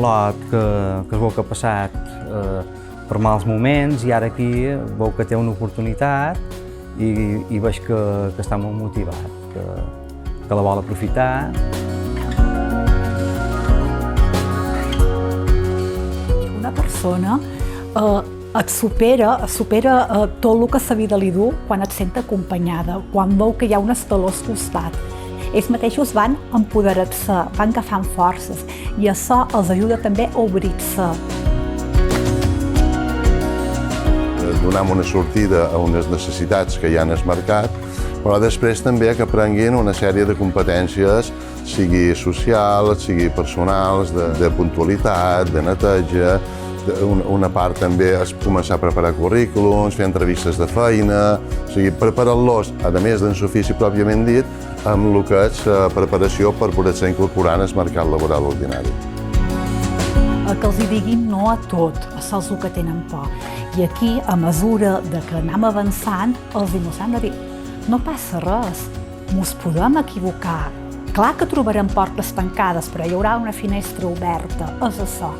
lot que es veu que ha passat per mals moments i ara aquí veu que té una oportunitat i veig que està molt motivat, que la vol aprofitar. Una persona et supera tot el que sa vida li du quan et sent acompanyada, quan veu que hi ha un estaló al costat. Ells mateixos van empoderar-se, van agafant forces i això els ajuda també a obrir-se. Donem una sortida a unes necessitats que hi ha en el mercat, però després també que aprenguin una sèrie de competències, sigui socials, sigui personals, de puntualitat, de neteja. Una part també és començar a preparar currículums, fer entrevistes de feina, o sigui, preparar-los, a més d'en l'ofici pròpiament dit, amb el que és preparació per poder-se incorporar en el mercat laboral ordinari. Que els diguin no a tot, això és el que tenen por. I aquí, a mesura que anem avançant, els han de dir no passa res, mos podem equivocar. Clar que trobarem portes tancades, però hi haurà una finestra oberta, és això.